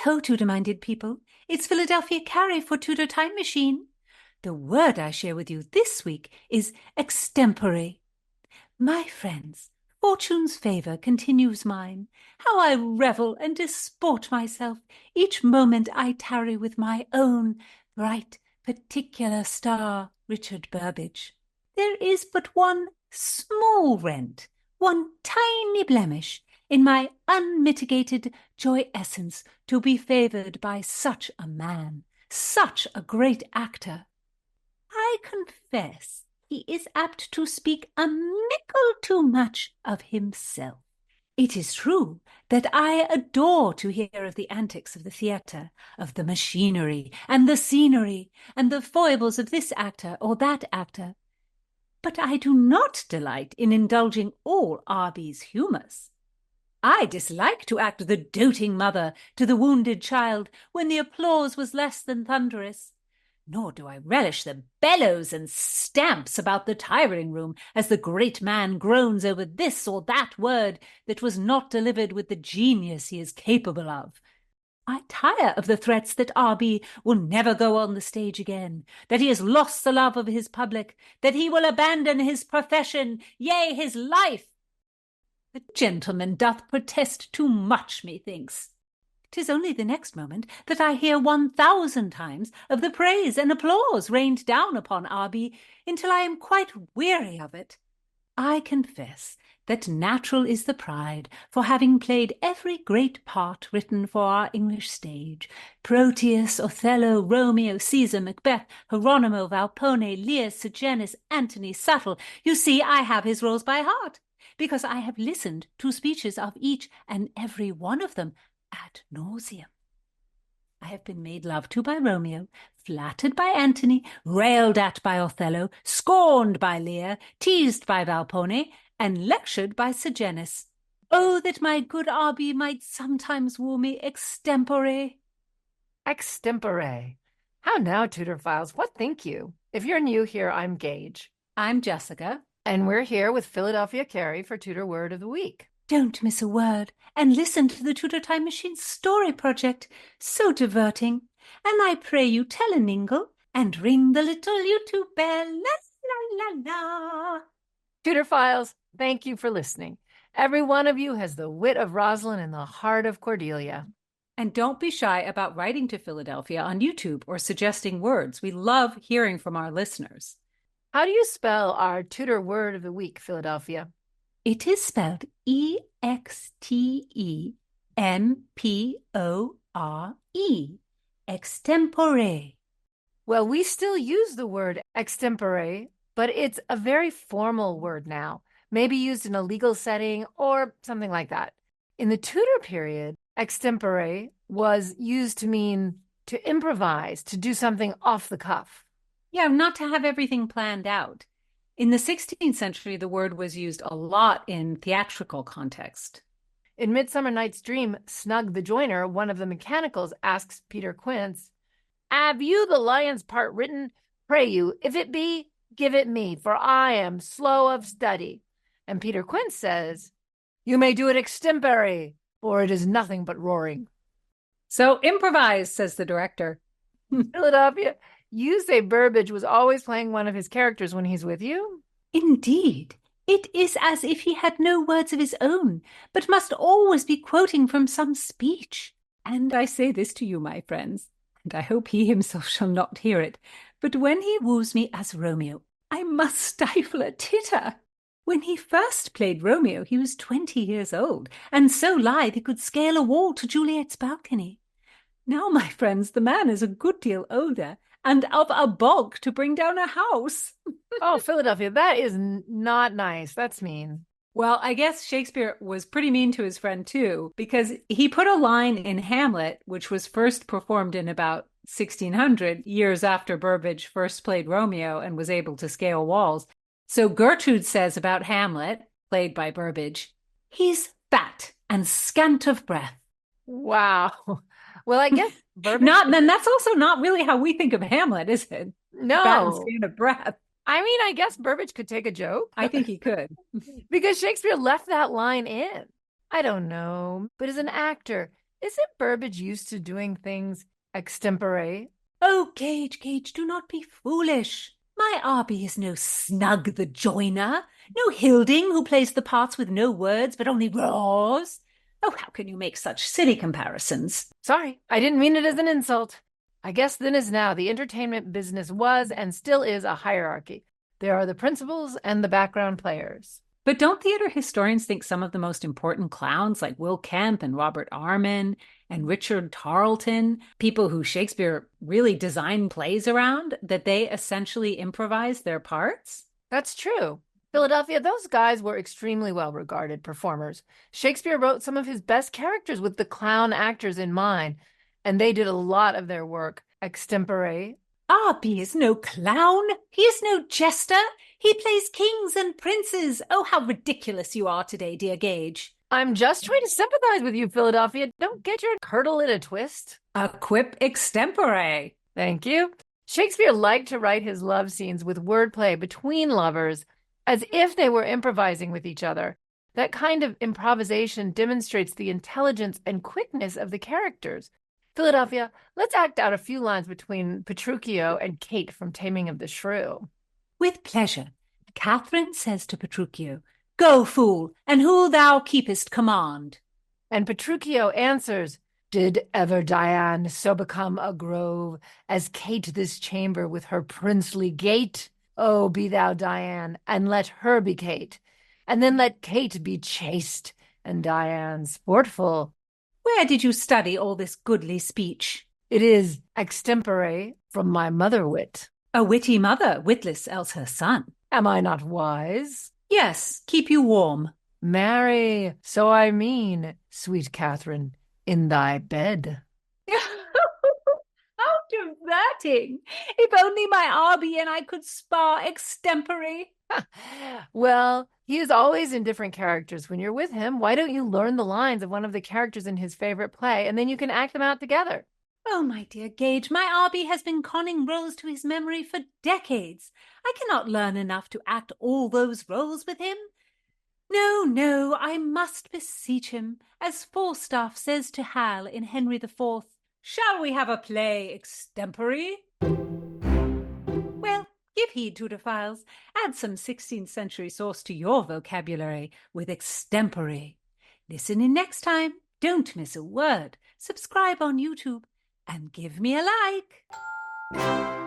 Hi-ho, Tudor-minded people. It's Philadelphia Carrie for Tudor Time Machine. The word I share with you this week is extempore. My friends, fortune's favour continues mine. How I revel and disport myself each moment I tarry with my own bright particular star, Richard Burbage. There is but one small rent, one tiny blemish in my unmitigated joy essence to be favoured by such a man, such a great actor. I confess he is apt to speak a mickle too much of himself. It is true that I adore to hear of the antics of the theatre, of the machinery and the scenery, and the foibles of this actor or that actor. But I do not delight in indulging all R.B.'s humours. I dislike to act the doting mother to the wounded child when the applause was less than thunderous. Nor do I relish the bellows and stamps about the tiring room as the great man groans over this or that word that was not delivered with the genius he is capable of. I tire of the threats that R.B. will never go on the stage again, that he has lost the love of his public, that he will abandon his profession, yea, his life. The gentleman doth protest too much, methinks. 'Tis only the next moment that I hear 1,000 times of the praise and applause rained down upon R.B. until I am quite weary of it. I confess that natural is the pride for having played every great part written for our English stage, Proteus, Othello, Romeo, Caesar, Macbeth, Hieronymo, Valpone, Lear, Sejanus, Antony, Subtle. You see, I have his roles by heart, because I have listened to speeches of each and every one of them ad nauseam. I have been made love to by Romeo, flattered by Antony, railed at by Othello, scorned by Lear, teased by Valpone, and lectured by Sejanus. Oh, that my good R.B. might sometimes woo me extempore. Extempore. How now, Tudor Files? What think you? If you're new here, I'm Gage. I'm Jessica. And we're here with Philadelphia Carrie for Tudor Word of the Week. Don't miss a word, and listen to the Tudor Time Machine Story Project. So diverting. And I pray you tell a ningle and ring the little YouTube bell. La, la, la, la. Tudor Files, thank you for listening. Every one of you has the wit of Rosalind and the heart of Cordelia. And don't be shy about writing to Philadelphia on YouTube or suggesting words. We love hearing from our listeners. How do you spell our Tudor Word of the Week, Philadelphia? It is spelled E-X-T-E-M-P-O-R-E, extempore. Well, we still use the word extempore, but it's a very formal word now, maybe used in a legal setting or something like that. In the Tudor period, extempore was used to mean to improvise, to do something off the cuff. Yeah, not to have everything planned out. In the 16th century, the word was used a lot in theatrical context. In Midsummer Night's Dream, Snug the Joiner, one of the mechanicals, asks Peter Quince, "Have you the lion's part written? Pray you, if it be, give it me, for I am slow of study." And Peter Quince says, "You may do it extempore, for it is nothing but roaring." So improvise, says the director. Philadelphia, you say Burbage was always playing one of his characters when he's with you? Indeed. It is as if he had no words of his own, but must always be quoting from some speech. And I say this to you, my friends, and I hope he himself shall not hear it, but when he woos me as Romeo, I must stifle a titter. When he first played Romeo, he was 20 years old, and so lithe he could scale a wall to Juliet's balcony. Now, my friends, the man is a good deal older, and of a bulk to bring down a house. Oh, Philadelphia, that is not nice. That's mean. Well, I guess Shakespeare was pretty mean to his friend, too, because he put a line in Hamlet, which was first performed in about 1600, years after Burbage first played Romeo and was able to scale walls. So Gertrude says about Hamlet, played by Burbage, "He's fat and scant of breath." Wow. Well, I guess Burbage... Then that's also not really how we think of Hamlet, is it? No. Fat and scant of breath. I mean, I guess Burbage could take a joke. I think he could. Because Shakespeare left that line in. I don't know. But as an actor, isn't Burbage used to doing things extempore? Oh, Gage, do not be foolish. My Arby is no Snug the Joiner, no Hilding who plays the parts with no words but only roars. Oh, how can you make such silly comparisons? Sorry, I didn't mean it as an insult. I guess then as now, the entertainment business was and still is a hierarchy. There are the principals and the background players. But don't theater historians think some of the most important clowns, like Will Kemp and Robert Armin and Richard Tarleton, people who Shakespeare really designed plays around, that they essentially improvised their parts? That's true. Philadelphia, those guys were extremely well-regarded performers. Shakespeare wrote some of his best characters with the clown actors in mind, and they did a lot of their work extempore. Arby is no clown. He is no jester. He plays kings and princes. Oh, how ridiculous you are today, dear Gage. I'm just trying to sympathize with you, Philadelphia. Don't get your curdle in a twist. A quip extempore. Thank you. Shakespeare liked to write his love scenes with wordplay between lovers, as if they were improvising with each other. That kind of improvisation demonstrates the intelligence and quickness of the characters. Philadelphia, let's act out a few lines between Petruchio and Kate from Taming of the Shrew. With pleasure. Catherine says to Petruchio, "Go, fool, and who thou keepest command." And Petruchio answers, "Did ever Diane so become a grove as Kate this chamber with her princely gait? Oh, be thou Diane, and let her be Kate, and then let Kate be chaste, and Diane sportful." Where did you study all this goodly speech? It is extempore from my mother wit. A witty mother, witless else her son. Am I not wise? Yes, keep you warm. Marry, so I mean, sweet Catherine, in thy bed. How diverting! If only my Arby and I could spar extempore. Well, he is always in different characters. When you're with him, why don't you learn the lines of one of the characters in his favorite play, and then you can act them out together? Oh, my dear Gage, my Arby has been conning roles to his memory for decades. I cannot learn enough to act all those roles with him. No, I must beseech him, as Falstaff says to Hal in Henry IV. Shall we have a play extempore? Well, give heed, Tudorphiles. Add some 16th century sauce to your vocabulary with extempore. Listen in next time. Don't miss a word. Subscribe on YouTube and give me a like.